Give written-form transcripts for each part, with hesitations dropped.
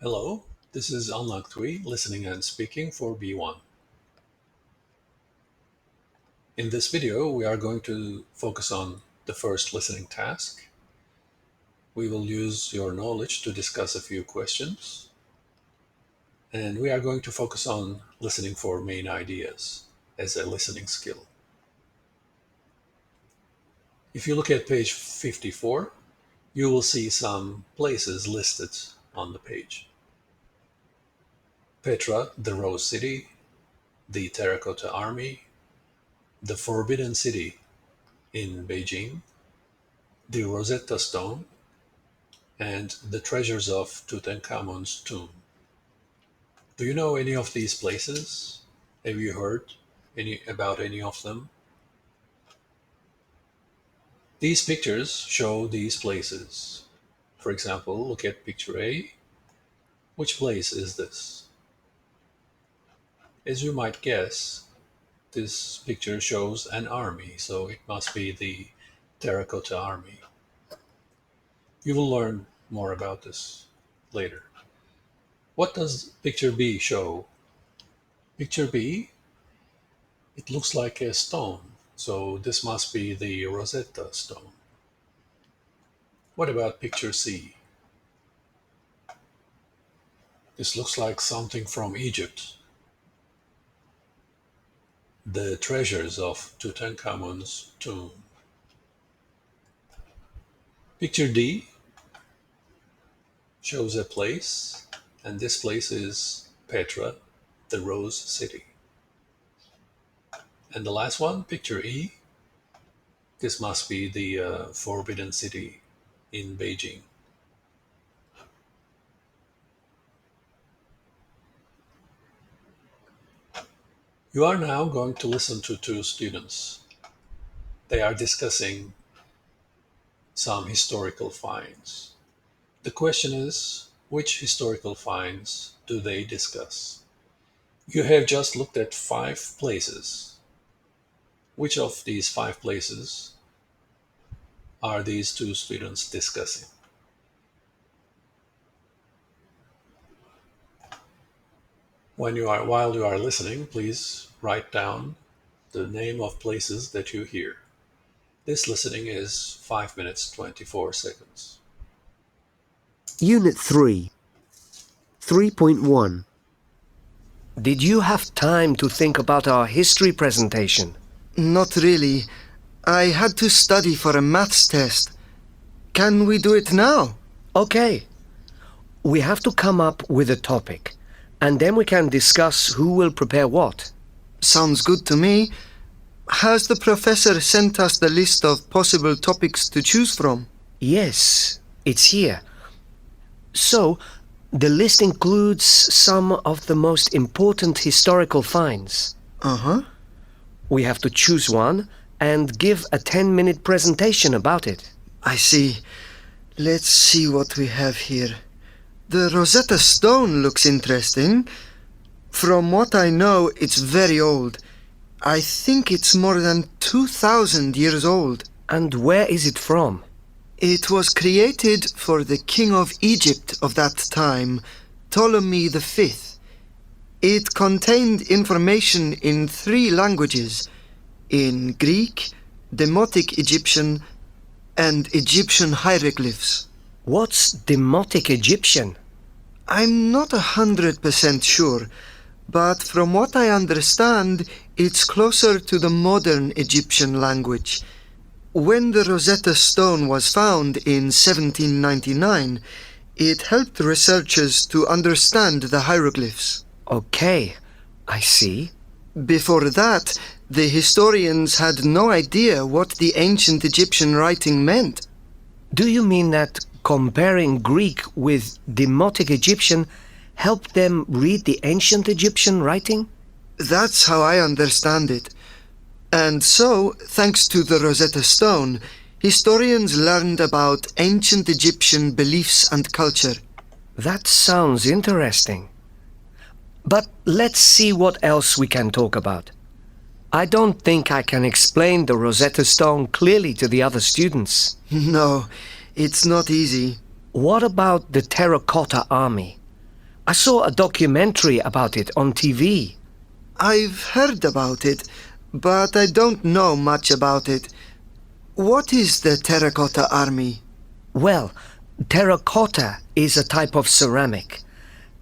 Hello, this is ELPYI listening and speaking for B1. In this video, we are going to focus on the first listening task. We will use your knowledge to discuss a few questions. And we are going to focus on listening for main ideas as a listening skill. If you look at page 54, you will see some places listed on the page. Petra, the Rose City, the Terracotta Army, the Forbidden City in Beijing, the Rosetta Stone, and the treasures of Tutankhamun's tomb. Do you know any of these places? Have you heard about any of them? These pictures show these places. For example, look at picture A. Which place is this? As you might guess, this picture shows an army, so it must be the Terracotta Army. You will learn more about this later. What does picture B show? Picture B, it looks like a stone, so this must be the Rosetta Stone. What about picture C? This looks like something from Egypt. The treasures of Tutankhamun's tomb. Picture D shows a place, and this place is Petra, the Rose City. And the last one, picture E, this must be the Forbidden City in Beijing. You are now going to listen to two students. They are discussing some historical finds. The question is, which historical finds do they discuss? You have just looked at 5 places. Which of these 5 places are these two students discussing? While you are listening, please write down the name of places that you hear. This listening is 5 minutes 24 seconds. Unit 3, 3.1. Did you have time to think about our history presentation? Not really. I had to study for a maths test. Can we do it now? Okay. We have to come up with a topic, and then we can discuss who will prepare what. Sounds good to me. Has the professor sent us the list of possible topics to choose from? Yes, it's here. So, the list includes some of the most important historical finds. Uh-huh. We have to choose one and give a 10-minute presentation about it. I see. Let's see what we have here. The Rosetta Stone looks interesting. From what I know, it's very old. I think it's more than 2,000 years old. And where is it from? It was created for the king of Egypt of that time, Ptolemy V. It contained information in 3 languages, in Greek, Demotic Egyptian, and Egyptian hieroglyphs. What's Demotic Egyptian? I'm not 100% sure, but from what I understand, it's closer to the modern Egyptian language. When the Rosetta Stone was found in 1799, it helped researchers to understand the hieroglyphs. Okay, I see. Before that, the historians had no idea what the ancient Egyptian writing meant. Do you mean that comparing Greek with Demotic Egyptian helped them read the ancient Egyptian writing? That's how I understand it. And so, thanks to the Rosetta Stone, historians learned about ancient Egyptian beliefs and culture. That sounds interesting. But let's see what else we can talk about. I don't think I can explain the Rosetta Stone clearly to the other students. No, it's not easy. What about the Terracotta Army? I saw a documentary about it on TV. I've heard about it, but I don't know much about it. What is the Terracotta Army? Well, terracotta is a type of ceramic.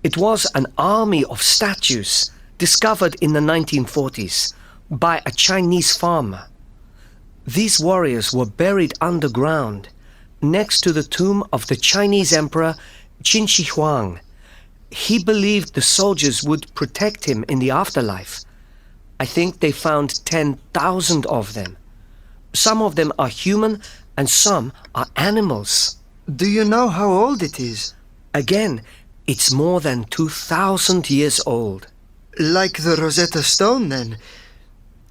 It was an army of statues discovered in the 1940s by a Chinese farmer. These warriors were buried underground next to the tomb of the Chinese Emperor Qin Shi Huang. He believed the soldiers would protect him in the afterlife. I think they found 10,000 of them. Some of them are human and some are animals. Do you know how old it is? Again, it's more than 2,000 years old. Like the Rosetta Stone, then.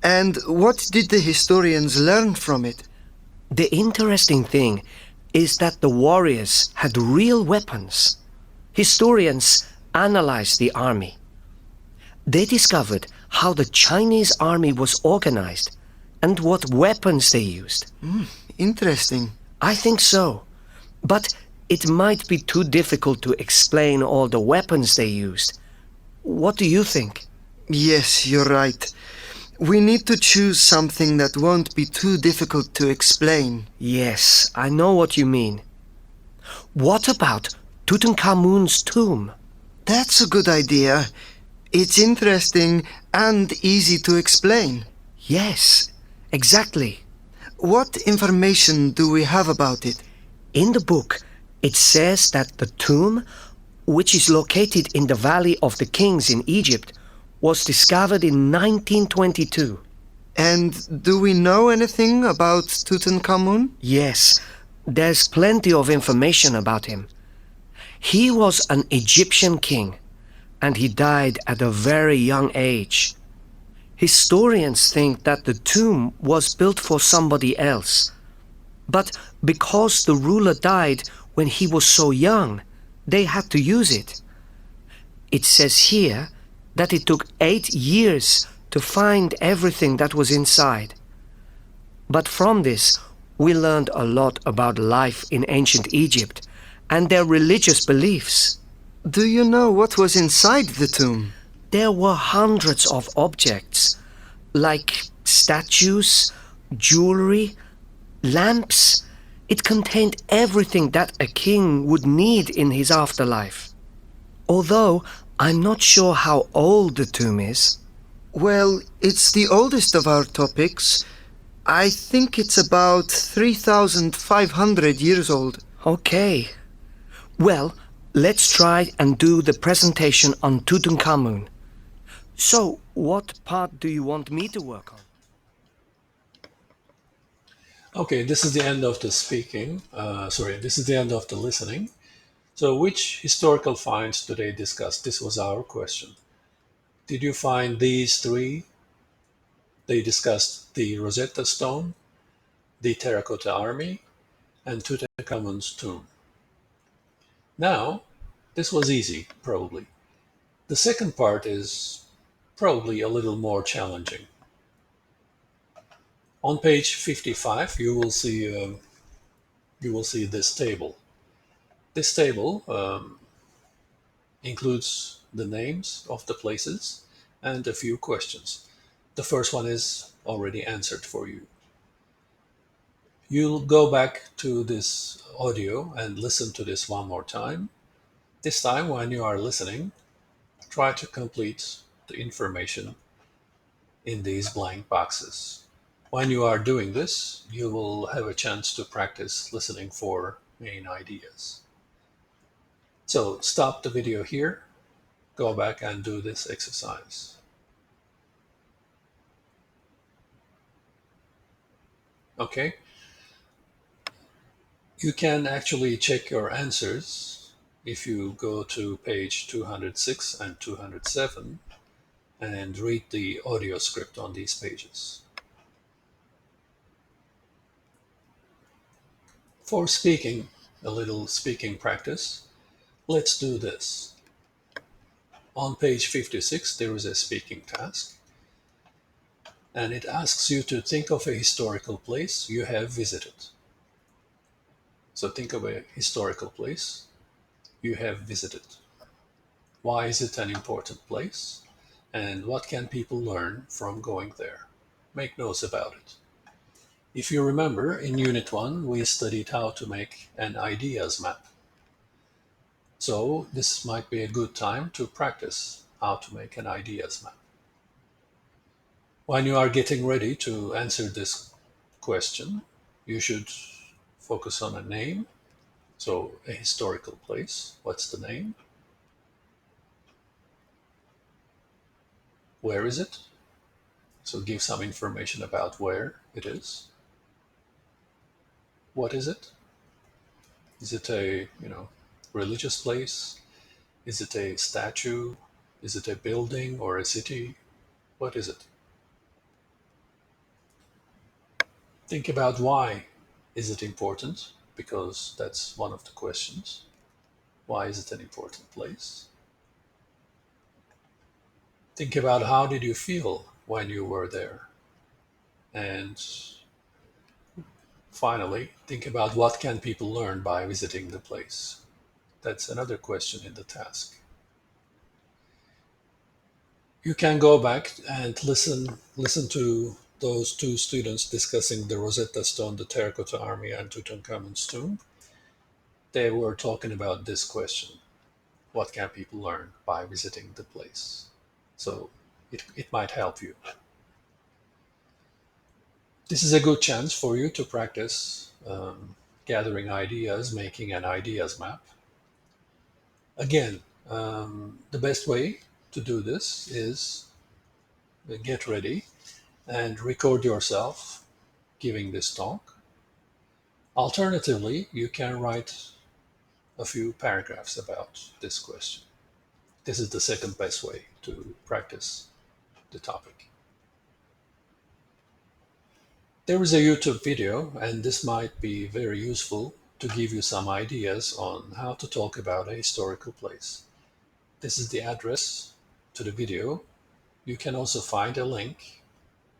And what did the historians learn from it? The interesting thing is that the warriors had real weapons. Historians analyzed the army. They discovered how the Chinese army was organized and what weapons they used. Interesting. I think so. But it might be too difficult to explain all the weapons they used. What do you think? Yes, you're right. We need to choose something that won't be too difficult to explain. Yes, I know what you mean. What about Tutankhamun's tomb? That's a good idea. It's interesting and easy to explain. Yes, exactly. What information do we have about it? In the book, it says that the tomb, which is located in the Valley of the Kings in Egypt, was discovered in 1922. And do we know anything about Tutankhamun? Yes, there's plenty of information about him. He was an Egyptian king, and he died at a very young age. Historians think that the tomb was built for somebody else. But because the ruler died when he was so young, they had to use it. It says here that it took 8 years to find everything that was inside. But from this, we learned a lot about life in ancient Egypt and their religious beliefs. Do you know what was inside the tomb? There were hundreds of objects, like statues, jewelry, lamps. It contained everything that a king would need in his afterlife. Although I'm not sure how old the tomb is. Well, it's the oldest of our topics. I think it's about 3,500 years old. Okay. Well, let's try and do the presentation on Tutankhamun. So, what part do you want me to work on? Okay, this is the end of the this is the end of the listening. So, which historical finds do they discuss? This was our question. Did you find these three? They discussed the Rosetta Stone, the Terracotta Army, and Tutankhamun's tomb. Now, this was easy, probably. The second part is probably a little more challenging. On page 55, you will see this table. This table includes the names of the places and a few questions. The first one is already answered for you. You'll go back to this audio and listen to this one more time. This time, when you are listening, try to complete the information in these blank boxes. When you are doing this, you will have a chance to practice listening for main ideas. So stop the video here, go back and do this exercise. Okay? You can actually check your answers if you go to page 206 and 207 and read the audio script on these pages. For speaking, a little speaking practice, let's do this. On page 56, there is a speaking task, and it asks you to think of a historical place you have visited. So think of a historical place you have visited. Why is it an important place? And what can people learn from going there? Make notes about it. If you remember, in Unit 1, we studied how to make an ideas map. So this might be a good time to practice how to make an ideas map. When you are getting ready to answer this question, you should focus on a name. So a historical place. What's the name? Where is it? So give some information about where it is. What is it? Is it a, religious place? Is it a statue? Is it a building or a city? What is it? Think about why is it important, because that's one of the questions. Why is it an important place? Think about how did you feel when you were there? And finally, think about what can people learn by visiting the place. That's another question in the task. You can go back and listen to those two students discussing the Rosetta Stone, the Terracotta Army, and Tutankhamun's tomb. They were talking about this question: what can people learn by visiting the place? So it might help you. This is a good chance for you to practice gathering ideas, making an ideas map. Again, the best way to do this is get ready and record yourself giving this talk. Alternatively, you can write a few paragraphs about this question. This is the second best way to practice the topic. There is a YouTube video, and this might be very useful to give you some ideas on how to talk about a historical place. This is the address to the video. You can also find a link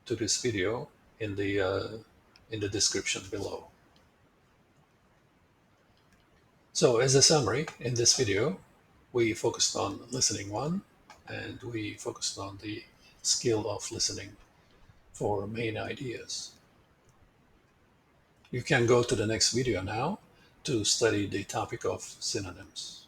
to this video in the description below. So as a summary, in this video, we focused on listening one, and we focused on the skill of listening for main ideas. You can go to the next video now to study the topic of synonyms.